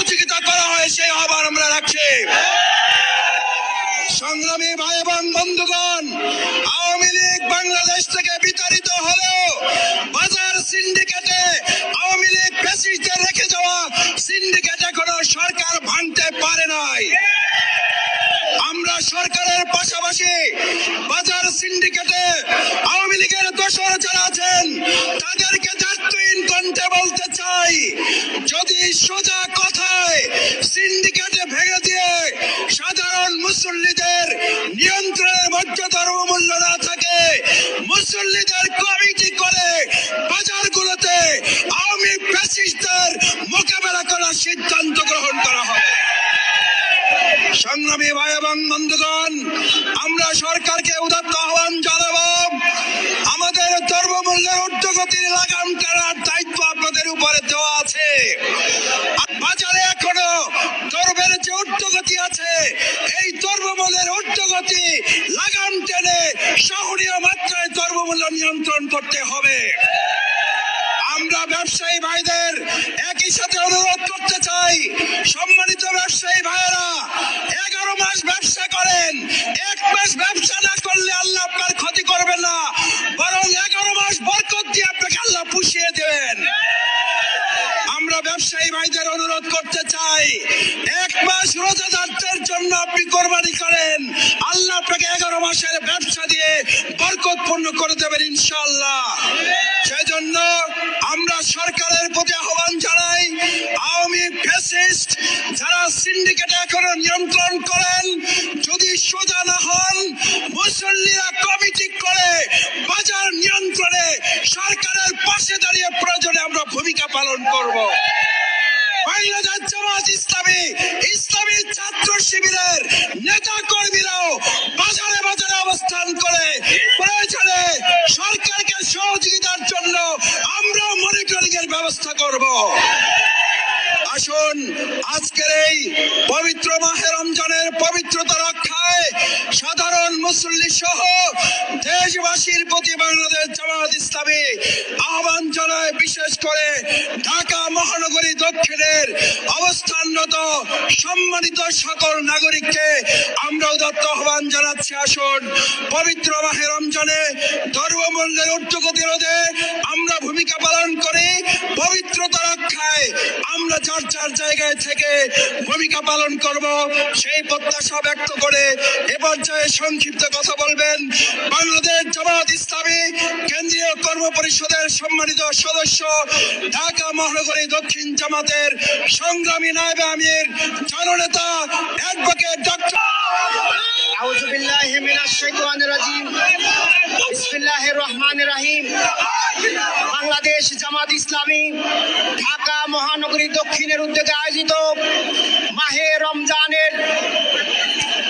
সহযোগিতা করা হয় সেই আহ্বান আমরা রাখছি। সংগ্রামী ভাই এবং বন্ধুগণ, আওয়ামী লীগ বাংলাদেশ থেকে বিতাড়িত হলেও বাজার সিন্ডিকেটে আওয়ামী লীগ ফ্যাসিস্টদের রেখে যাওয়া সিন্ডিকেট এখনো সরকার ভাঙতে পারে নাই। আমরা সরকারের পাশাপাশি বাজার সিন্ডিকেটে আওয়ামী লীগের দোসর যারা আছেন তাদেরকে দায়িত্বহীন কণ্ঠে বলতে চাই, যদি সোজা কথায় সিন্ডিকেটে ভেঙে দিয়ে সাধারণ মুসল্লিদের নিয়ন্ত্রণের মধ্যে ধর্মমূল্য না থাকে, মুসল্লিদের কমিটি করে বাজারগুলোতে আওয়ামী ফ্যাসিস্টদের মোকাবেলা করার সিদ্ধান্ত গ্রহণ করা হবে। সংগ্রামী ভাই এবং বন্ধুগণ, আমরা সরকারকে উদাত্ত আহ্বান জানাবো, আমাদের দ্রব্যমূল্যের ঊর্ধ্বগতির লাগাম টানার দায়িত্ব আপনাদের উপরে দেওয়া আছে। বাজারে এখনো দ্রব্যের যে ঊর্ধ্বগতি আছে, এই দ্রব্যমূল্যের ঊর্ধ্বগতি লাগাম টেনে সহনীয় মাত্রায় দ্রব্যমূল্য নিয়ন্ত্রণ করতে হবে। আমরা ব্যবসায়ী ভাইদের একই সাথে অনুরোধ করতে চাই, সম্মানিত ব্যবসায়ী ভাইয়েরা, 11 মাস ব্যবসা করেন, 1 মাস ব্যবসা না করলে আল্লাহ আপনার ক্ষতি করবেন না, বরং 11 মাস বরকত দিয়ে আপনাকে আল্লাহ পুষিয়ে দেবেন। আমরা ব্যবসায়ী ভাইদের অনুরোধ করতে চাই, 1 মাস রোজাদারদের জন্য আপনি কোরবানি করেন, আল্লাহ আপনাকে 11 মাসের ব্যবসা দিয়ে বরকতপূর্ণ করে দেবেন ইনশাআল্লাহ। সেজন্য আমরা সরকারের প্রতি আহ্বান জানাই, আওয়ামী ফ্যাসিস্ট যারা সিন্ডিকেট এখনো নিয়ন্ত্রণ করেন, যদি সোজা না হন, মুসল্লিরা কমিটি করে বাজার নিয়ন্ত্রণে সরকারের পাশে দাঁড়িয়ে প্রয়োজনে আমরা ভূমিকা পালন করব। বাংলাদেশ জামাত ইসলামী, ইসলামী ছাত্র শিবিরের নেতা কর্মীরাও বাজারে বাজারে অবস্থান করে প্রয়োজনে সরকারকে সহযোগিতার জন্য আমরা মনিটরিং এর ব্যবস্থা করব। আসুন আজকের এই পবিত্র মাহে রমজানের পবিত্রতা রক্ষায় সাধারণ মুসল্লি সহ দেশবাসীর প্রতি বাংলাদেশ জামাত ইসলামী আহ্বান জানায়। বিশেষ করে ঢাকা মহানগরী দক্ষিণের অবস্থানরত সম্মানিত সকল নাগরিককে আমরা উদাত্ত আহ্বান জানাচ্ছি, আসুন পবিত্র মাহে রমজানে দ্রব্যমূল্যের ঊর্ধ্বগতি রোধে আমরা ভূমিকা পালন করি, পবিত্রতা রক্ষায় আমরা যার যার জায়গায় থেকে ভূমিকা পালন করব, সেই প্রত্যাশা ব্যক্ত করে এ পর্যায়ে সংক্ষিপ্ত কথা বলবেন বাংলাদেশ জামাত ইসলামী কেন্দ্রীয় কর্ম পরিষদের সম্মানিত সদস্য, ঢাকা মহানগরী দক্ষিণ জামাতের সংগ্রামী নায়েবে আমির, জননেতা অ্যাডভোকেট ডক্টর। আউযু বিল্লাহি মিনাশ শাইতানির রাজিম। বিসমিল্লাহির রহমানির রহিম। বাংলাদেশ জামাত ইসলামী ঢাকা মহানগরী দক্ষিণের উদ্যোগে আয়োজিত মাহে রমজানের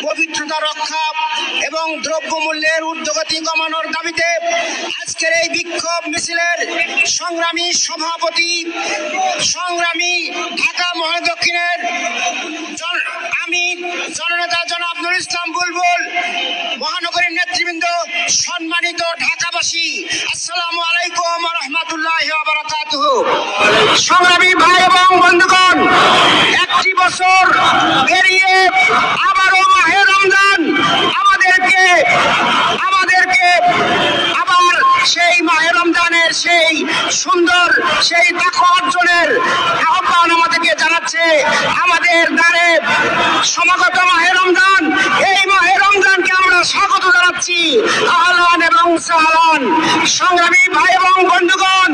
পবিত্রতা রক্ষা এবং দ্রব্যমূল্যের ঊর্ধ্বগতি কমানোর দাবিতে আজকের এই বিক্ষোভ মিছিলের সংগ্রামী সভাপতি, সংগ্রামী ঢাকা মহানগরী দক্ষিণের আমি জননেতা জনাব নুরুল ইসলাম বুলবুল, মহানগরীর নেতৃবৃন্দ, সম্মানিত ঢাকাবাসী, আসসালামু আলাইকুম ওয়া রাহমাতুল্লাহি ওয়া বারাকাতুহু। সংগ্রামী ভাই এবং বন্ধুগণ, একটি বছর পেরিয়ে আবারও মাহে রমজান আমাদেরকে আবার সেই মাহে রমজানের সেই সুন্দর সেই তাকওয়া অর্জনের আহ্বান আমাদেরকে জানাচ্ছে। আমাদের দ্বারে সমাগত মাহে রমজান, এই মাহে রমজানকে আমরা স্বাগত জানাচ্ছি, আহলান এবং সাহলান। সংগ্রামী ভাই এবং বন্ধুগণ,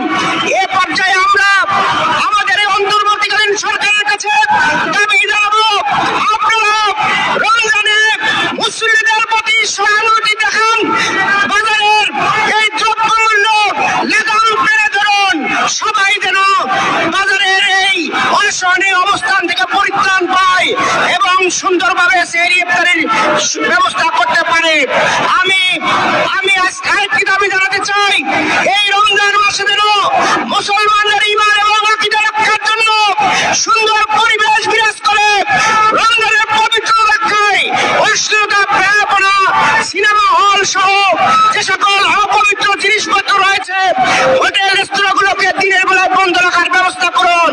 এ পর্যায়ে আমরা আমাদের এই অন্তর্বর্তীকালীন সরকারের কাছে দাবি জানাবো, আপনারা রমজানে মুসলিমদের প্রতি সহানুভূতি দেখান, বাজারের এই দ্রব্যমূল্য লাগাম টেনে ধরুন, সবাই যেন বাজারের এই অসহনীয় অবস্থান থেকে পরিত্রাণ পায় এবং সুন্দরভাবে সেহরি ইফতারির ব্যবস্থা করতে পারে। আমি আরেকটি দাবি জানাতে চাই, এই রমজান মাসে যেন মুসলমানদের ঈমান এবং আকীদা রক্ষার জন্য সুন্দর পরিবেশ বিরাজ করে, রমজানের পবিত্র রক্ষায় অশ্লীলতা, বেহায়াপনা, সিনেমা হল সহ যে সকল অপবিত্র জিনিসপত্র রয়েছে, হোটেল রেস্তোরাঁগুলোকে দিনের বেলায় বন্ধ রাখার ব্যবস্থা করুন।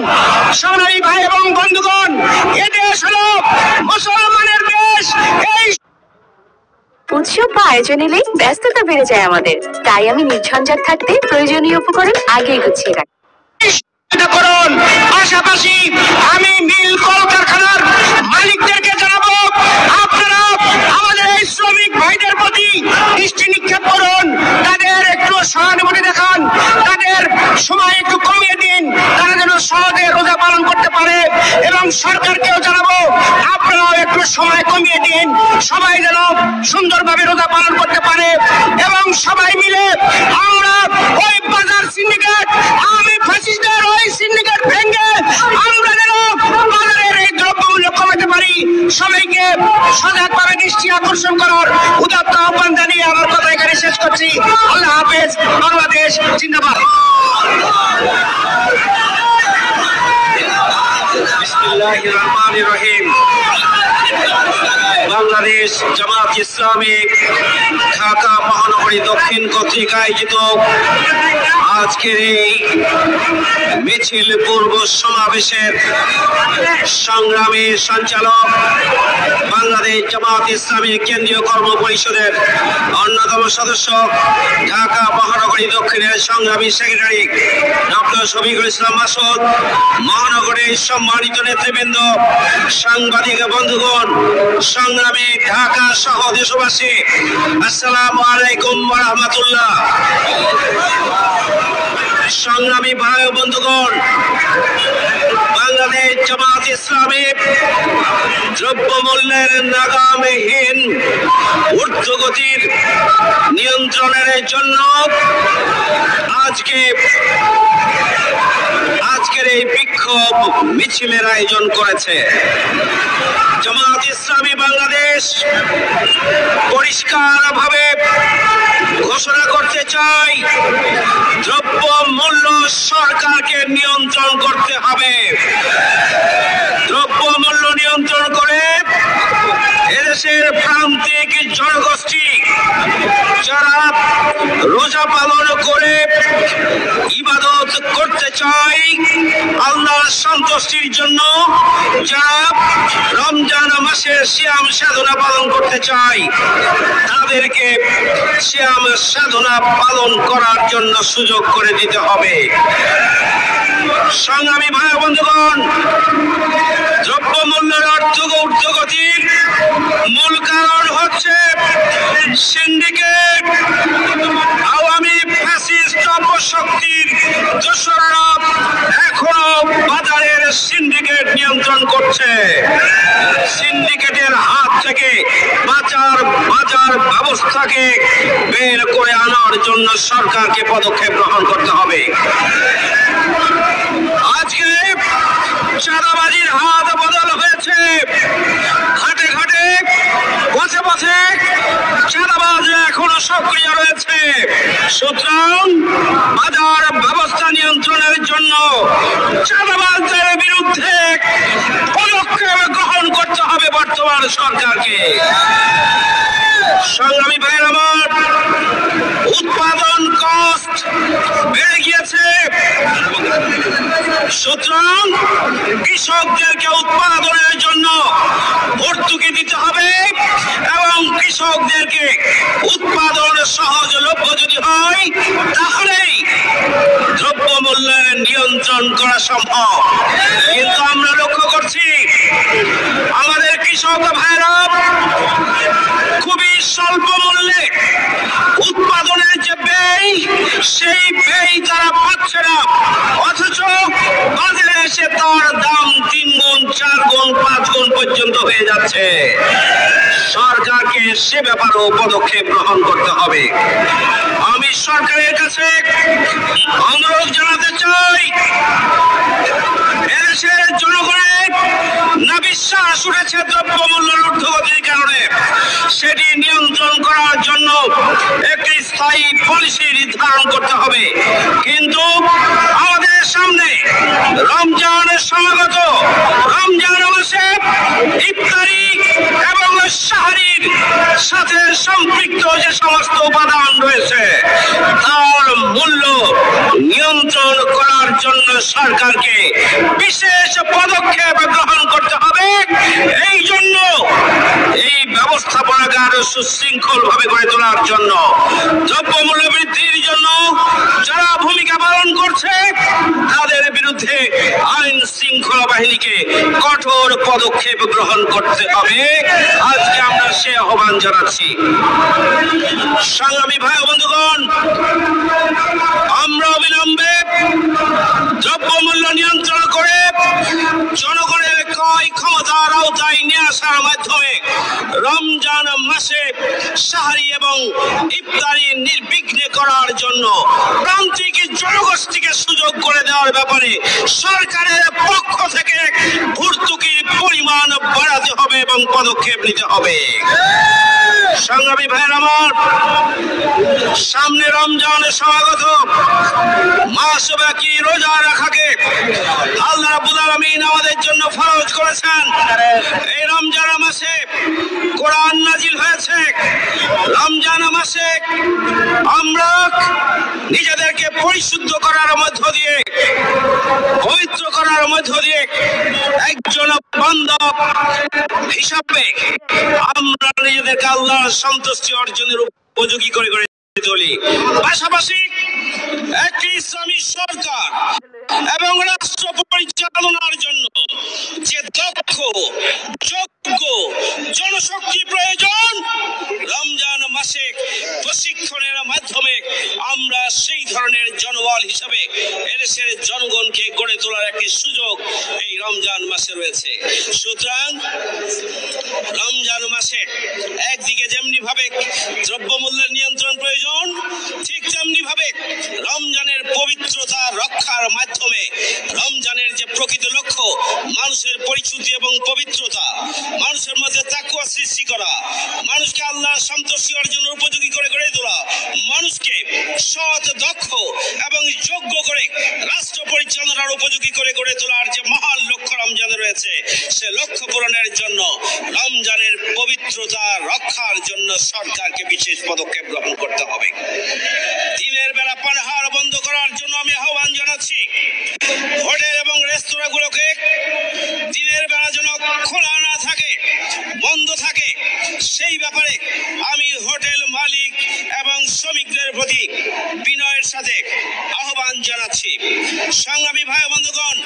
সংগ্রামী ভাই এবং বন্ধুগণ, আয়োজন এলে ব্যস্ততা বেড়ে যায় আমাদের, তাই আমি নির্ঝঞ্ঝাট থাকতে প্রয়োজনীয় উপকরণ আগেই গুছিয়ে রাখি। করুন। পাশাপাশি আমি মিল কলকারখানার মালিকদেরকে জানাবো, আপনারা আমাদের এই শ্রমিক ভাইদের প্রতি দৃষ্টি নিক্ষেপ করুন, তাদের একটু সহানুভূতি দেখান, তাদের সময় একটু কমিয়ে দিন, তারা যেন সহজে রোজা পালন করতে পারে। এবং সরকারকেও জানাবো, আপনারাও একটু সময় কমিয়ে দিন, সবাই যেন সুন্দরভাবে রোজা পালন করতে পারে। এবং সবাই মিলে আমরা ওই বাজার সিন্ডিকেট, আমি ফ্যাসিস্টের ওই সিন্ডিকেট ভেঙে আমরা যেন বাজারের এই দ্রব্যমূল্য কমাতে পারি। সবাইকে সজাগভাবে দৃষ্টি আকর্ষণ করার উদাত্ত আহ্বান জানিয়ে আমার কথা এখানে শেষ করছি। আল্লাহ হাফেজ। বাংলাদেশ জিন্দাবাদ। বিসমিল্লাহির রহমানির রহিম। বাংলাদেশ জামাত ইসলামী ঢাকা মহানগরী দক্ষিণ কর্তৃক আয়োজিত আজকের এই মিছিল পূর্ব সমাবেশের সংগ্রামী সঞ্চালক, বাংলাদেশ জামাত ইসলামী কেন্দ্রীয় কর্ম পরিষদের অন্যতম সদস্য, ঢাকা মহানগরী দক্ষিণের সংগ্রামী সেক্রেটারি ডক্টর শফিকুল ইসলাম মাসুদ, মহানগরীর সম্মানিত নেতৃবৃন্দ, সাংবাদিক বন্ধুগণ, সংগ্রামী ঢাকা সহ দেশবাসী, আসসালামু আলাইকুম ওয়া রাহমাতুল্লাহ। সংগ্রামী ভাই ও বন্ধুগণ, বাংলাদেশ জামাত ইসলামী দ্রব্যমূল্যের নাগামহীন ঊর্ধ্বগতির নিয়ন্ত্রণের জন্য আজকের এই বিক্ষোভ মিছিলের আয়োজন করেছে। জামাত ইসলামী বাংলাদেশ পরিষ্কারভাবে ঘোষণা করতে চাই, দ্রব্য মূল্য সরকারকে নিয়ন্ত্রণ করতে হবে। দ্রব্য মূল্য নিয়ন্ত্রণ করে এদেশের প্রান্তিক জনগোষ্ঠী যারা রোজা পালন করে ইবাদত করতে চায়, আল্লাহর সন্তুষ্টির জন্য যারা রমজান মাসের সিয়াম সাধনা পালন করতে চায়, তাদেরকে সিয়াম সাধনা পালন করার জন্য সুযোগ করে দিতে হবে। সংগ্রামী ভাই বন্ধুগণ, দ্রব্যমূল্যের ঊর্ধ্বগতির মূল কারণ হচ্ছে সিন্ডিকেট, আওয়ামী ফ্যাসিস্ট অপশক্তির দোসররা এখনো বাজারের সিন্ডিকেট নিয়ন্ত্রণ করছে। সিন্ডিকেটের হাত থেকে বাজার ব্যবস্থাকে বের করে আনার জন্য সরকারকে পদক্ষেপ গ্রহণ করতে হবে। আজকে চাঁদাবাজির হাত বদল হয়েছে, ঘাটে ঘাটে পথে পথে চাঁদাবাজ এখনো সক্রিয় রয়েছে। সুতরাং বাজার ব্যবস্থা নিয়ন্ত্রণের জন্য চাঁদাবাজদের বিরুদ্ধে পদক্ষেপ গ্রহণ করতে হবে বর্তমান সরকারকে। সংগ্রামী ভাইয়ের আমার, উৎপাদন কস্ট বেড়ে গিয়েছে, সুতরাং কৃষকদেরকে উৎপাদনের জন্য ভর্তুকি দিতে হবে এবং কৃষকদেরকে উৎপাদন সহজলভ্য যদি হয়, তাহলেই দ্রব্যমূল্যের নিয়ন্ত্রণ করা সম্ভব। কিন্তু আমরা লক্ষ্য করছি আমাদের কৃষক ভাইরা খুবই স্বল্প মূল্যে উৎপাদনের যে ব্যয়, সেই ব্যয় তারা পাচ্ছে না, অথচ বাজারে এসে তার দাম 3 গুণ 4 গুণ 5 গুণ পর্যন্ত হয়ে যাচ্ছে। সরকারকে সে ব্যাপারেও পদক্ষেপ গ্রহণ করতে হবে। আমি সরকারের কাছে অনুরোধ জানাতে চাই, এদেশের জনগণের না বিশ্বাস উঠেছে দ্রব্যমূল্যের ঊর্ধ্বগতির কারণে, সেটি নিয়ন্ত্রণ করার জন্য একটি স্থায়ী পলিসি নির্ধারণ করতে হবে। কিন্তু আমাদের সামনে রমজানের সমাগত, রমজান মাসে ইফতারি এবং সাহরির সাথে সম্পৃক্ত যে সমস্ত উপাদান রয়েছে, তার মূল্য নিয়ন্ত্রণ করার জন্য সরকারকে বিশেষ পদক্ষেপ গ্রহণ করতে হবে। এই জন্য এই ব্যবস্থাপনাকে আরো সুশৃঙ্খল ভাবে গড়ে তোলার জন্য, দ্রব্যমূল্য বৃদ্ধির জন্য যারা ভূমিকা পালন করছে তাদের বিরুদ্ধে আইন শৃঙ্খলা বাহিনীকে কঠোর পদক্ষেপ গ্রহণ করতে হবে। আজকে আমরা সে আহ্বান জানাচ্ছি। সংগ্রামী ভাই বন্ধুগণ, আমরা অবিলম্বে দ্রব্যমূল্য নিয়ন্ত্রণ করে জনগণের ক্রয় ক্ষমতার আওতায় নিয়ে আসার মাধ্যমে রমজান মাসে সাহারি এবং ইফতারি নির্বিঘ্নে করার জন্য প্রান্তিক জনগোষ্ঠীকে সুযোগ করে দেওয়ার ব্যাপারে সরকারের পক্ষ থেকে ভর্তুকির পরিমাণ বাড়াতে হবে এবং পদক্ষেপ নিতে হবে। সংগ্রামী ভাইয়ের আমার, সামনে রমজান সমাগত, মাসব্যাপী রোজা রাখাকে আল্লাহ রাব্বুল আলামিন আমাদের জন্য ফরজ করেছেন। এই রমজান মাসে কোরআন নাজিল হয়েছে। রমজান মাসে আমরা নিজেদেরকে পরিশুদ্ধ করার মধ্য দিয়ে, পবিত্র করার মধ্য দিয়ে একজন বান্দা হিসাবে আমরা নিজেদেরকে আল্লাহর সন্তুষ্টি অর্জনের উপযোগী করে তুলি। পাশাপাশি একটি ইসলামী সরকার এবং রাষ্ট্র পরিচালনার জন্য যে দক্ষ, যোগ্য জনশক্তি প্রয়োজন, রমজান মাসে প্রশিক্ষণের মাধ্যমে আমরা সেই ধরনের জনবল হিসাবে এদেশের জনগণকে গড়ে তোলার একটি সুযোগ এই রমজান মাসে রয়েছে। সুতরাং রমজান মাসে একদিকে যেমনি ভাবে দ্রব্যমূল্যের নিয়ন্ত্রণ প্রয়োজন, ঠিক তেমনি ভাবে রমজানের পবিত্রতা রক্ষার মাধ্যমে রমজানের যে প্রকৃত লক্ষ্য, মানুষের পরিশুদ্ধি এবং পবিত্রতা, মানুষের মধ্যে তাকওয়া সৃষ্টি করা, মানুষকে আল্লাহর সন্তুষ্টি অর্জনের উপযোগী করে গড়ে তোলা, মানুষকে সৎ, দক্ষ এবং যোগ্য করে রাষ্ট্র পরিচালনার উপযোগী করে গড়ে তোলার যে মহান লক্ষ্য রমজানে রয়েছে, সে লক্ষ্য পূরণের জন্য রমজানের পবিত্রতা রক্ষার জন্য সরকারকে বিশেষ পদক্ষেপ গ্রহণ করতে হবে। দিনের বেলা পানাহার বন্ধ করার জন্য আমি আহ্বান জানাচ্ছি। হোটেল এবং রেস্তোরাঁগুলোকে দিনের বেলা যেন খোলা না থাকে, বন্ধ থাকে, সেই ব্যাপারে আমি হোটেল মালিক এবং শ্রমিকদের প্রতি বিনয়ের সাথে আহ্বান জানাচ্ছি। সংগ্রামী ভাই বন্ধুগণ,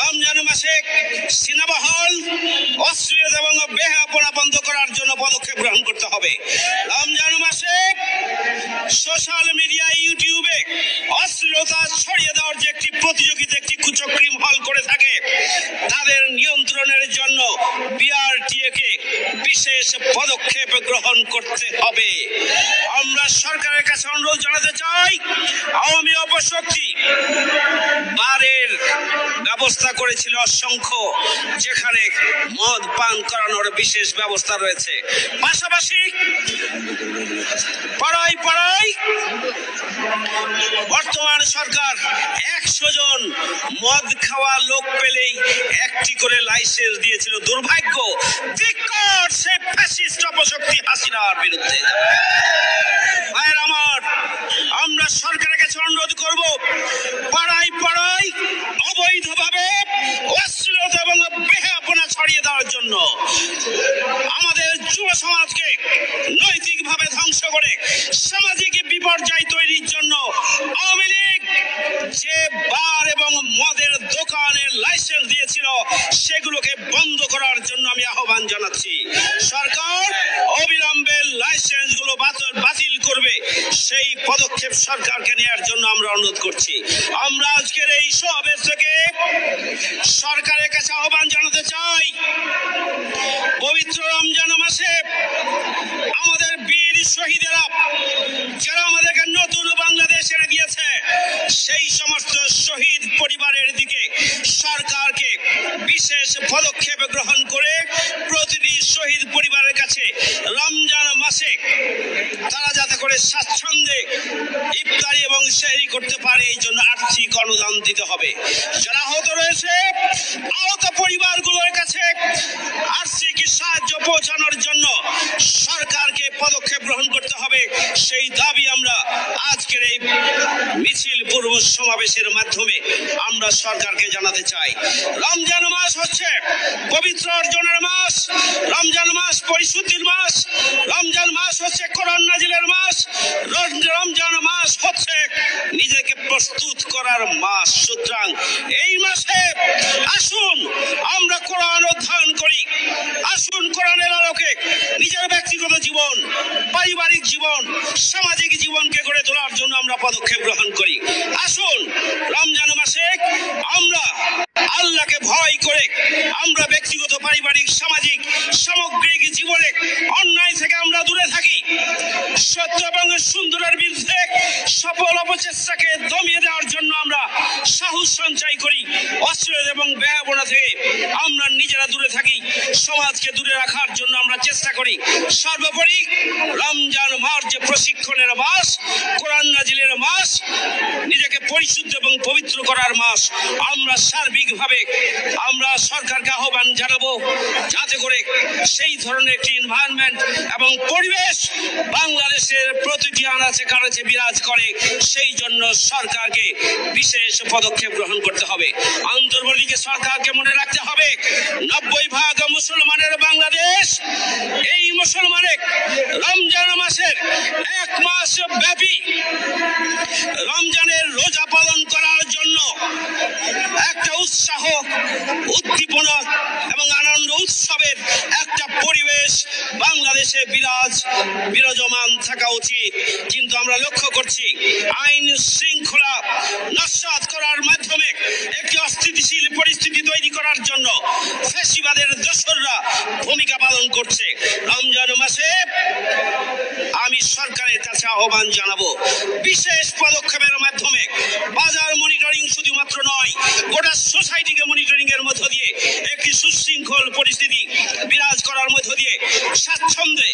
রমজান মাসে সিনেমা হল, অশ্লীলতা এবং বেহায়াপনা বন্ধ করার জন্য পদক্ষেপ গ্রহণ করতে হবে। রমজান মাসে সোশ্যাল মিডিয়া, ইউটিউবে অশ্লীলতা ছড়িয়ে দেওয়ার যে একটি প্রতিযোগিতা, একটি কুচক্রী মহল করে থাকে, তাদের নিয়ন্ত্রণের জন্য বিআরটিএ কে বিশেষ পদক্ষেপ গ্রহণ করতে হবে। আমরা সরকারের কাছে অনুরোধ জানাতে চাই, আওয়ামী অপশক্তি বারের ব্যবস্থা করেছিল অসংখ্য, যেখানে মদ পান করানোর বিশেষ ব্যবস্থা রয়েছে। পাশাপাশি পাড়ায় পাড়ায় বর্তমান সরকার 100 জন মদ খাওয়া লোক পেলেই একটি করে লাইসেন্স দিয়েছিল। দুর্ভাগ্য, ধিক্কার সে ফ্যাসিস্ট অপশক্তি হাসিনার বিরুদ্ধে। ভাইয়ের আমার, আমরা সরকারের কাছে অনুরোধ করব, পাড়ায় পাড়ায় অবৈধভাবে অশ্লীলতা এবং বেহায়াপনা ছড়িয়ে দেওয়ার জন্য, আমাদের যুব সমাজকে নৈতিকভাবে ধ্বংস করে সামাজিক বিপর্যয় তৈরির জন্য আওয়ামী লীগ যে বার এবং মদের দোকানের লাইসেন্স দিয়েছিল, সেগুলোকে বন্ধ করার জন্য আমি আহ্বান জানাচ্ছি। সরকার অবিলম্বে লাইসেন্সগুলো বাতিল করবে, সেই পদক্ষেপ সরকারকে নেওয়ার জন্য আমরা অনুরোধ করছি। আমরা আজকের এই সমাবেশ থেকে সরকারের কাছে আহ্বান জানাতে চাই, পবিত্র রমজান মাসে আমাদের বীর শহীদেরা যারা আমাদেরকে নতুন বাংলাদেশ এনে দিয়েছে, সেই সমস্ত শহীদ পরিবারের দিকে সরকারকে বিশেষ পদক্ষেপ গ্রহণ করে প্রতিটি শহীদ পরিবারের কাছে রমজান মাসে তারা যাতে করে স্বাচ্ছন্দ্যে ইফতারি এবং সেহরি করতে পারে, এই জন্য আর্থিক অনুদান দিতে হবে। যারা আহত রয়েছে, আহত পরিবারগুলোর কাছে আর্থিক সাহায্য পৌঁছানোর জন্য সরকারকে পদক্ষেপ গ্রহণ করতে হবে, সেই দাবি আমরা আজকের এই মিছিল পূর্ব সমাবেশের মাধ্যমে আমরা সরকারকে জানাতে চাই। রমজান মাস হচ্ছে পবিত্র অর্জনের মাস, রমজান মাস পরিশুদ্ধির মাস, রমজান মাস হচ্ছে কোরআন নাজিলের মাস, রমজান মাস হচ্ছে নিজেকে প্রস্তুত করার মাস। সুতরাং এই মাসে আসুন আমরা কোরআন অধ্যয়ন করি, আসুন কোরআনের আলোকে নিজের ব্যক্তিগত জীবন, পারিবারিক জীবন, সামাজিক জীবনকে গড়ে তোলার জন্য আমরা পদক্ষেপ গ্রহণ করি। আসুন রমজান মাসে আমরা আল্লাহকে ভয় করে আমরা ব্যক্তিগত, পারিবারিক, সামাজিক, সামগ্রিক জীবনে অন্যায় থেকে আমরা দূরে থাকি। সত্য এবং সুন্দরের বিরুদ্ধে সফল অপচেষ্টাকে দমিয়ে দেওয়ার জন্য আমরা সাহস সঞ্চয় করি। অশ্লীল এবং ব্যয়াবনা থেকে আমরা নিজেরা দূরে থাকি, সমাজকে দূরে রাখার জন্য আমরা চেষ্টা করি। সর্বোপরি রমজান মাস যে প্রশিক্ষণের মাস, কোরআন নাজিলের মাস, নিজেকে পরিশুদ্ধ এবং পবিত্র করার মাস। আমরা সার্বিকভাবে আমরা সরকারকে আহ্বান জানাবো যাতে করে সেই ধরনের একটি এনভায়রনমেন্ট এবং পরিবেশ বাংলাদেশের প্রতিটি আনাচে কানাচে বিরাজ করে। সেই জন্য সরকারকে বিশেষ পদক্ষেপ গ্রহণ করতে হবে। অন্তর্বর্তীকে সরকারকে মনে রাখতে হবে 90% মুসলমানের বাংলাদেশ। এই মুসলমানের রমজান মাসের 1 মাস ব্যাপী রমজানের রোজা পালন করার জন্য একটা উৎসাহ, উদ্দীপনা এবং আনন্দ উৎসবের একটা পরিবেশ বাংলাদেশে বিরাজমান থাকা উচিত। কিন্তু আমরা লক্ষ্য করছি আইন শৃঙ্খলা নস্যাৎ করার মাধ্যমে একটি অস্থিতিশীল পরিস্থিতি তৈরি করার জন্য ফ্যাসিবাদের দোসররা ভূমিকা পালন করছে। রমজান মাসে আমি সরকারের কাছে আহ্বান জানাবো বিশেষ পদক্ষেপের মাধ্যমে বাজার মনিটরিং শুধুমাত্র নয়, গোটা সোসাইটিকে মনিটরিং এর মধ্য দিয়ে একটি সুশৃঙ্খল পরিস্থিতি বিরাজ করার মধ্য দিয়ে স্বাচ্ছন্দ্যে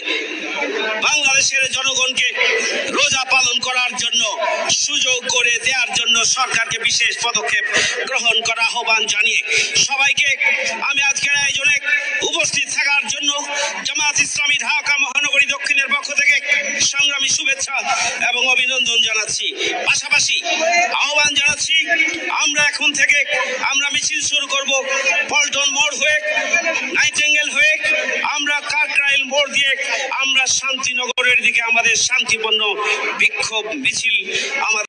বাংলাদেশের জনগণকে রোজা পালন করার জন্য সুযোগ করে দেওয়ার জন্য সরকারকে বিশেষ পদক্ষেপ গ্রহণ করা আহ্বান জানিয়ে সবাইকে আমি আজকের আয়োজনে উপস্থিত থাকার জন্য জামাত ইসলামী ঢাকা মহানগরী দক্ষিণের পক্ষ থেকে সংগ্রামী শুভেচ্ছা এবং অভিনন্দন জানাচ্ছি। পাশাপাশি আহ্বান জানাচ্ছি আমরা এখন থেকে আমরা মিছিল শুরু করব পল্টন মোড় হয়ে, নাইটিঙ্গেল হয়ে, আমরা কাকরাইল মোড় দিয়ে আমরা শান্তিনগরের দিকে আমাদের শান্তিপূর্ণ বিক্ষোভ মিছিল আমাদের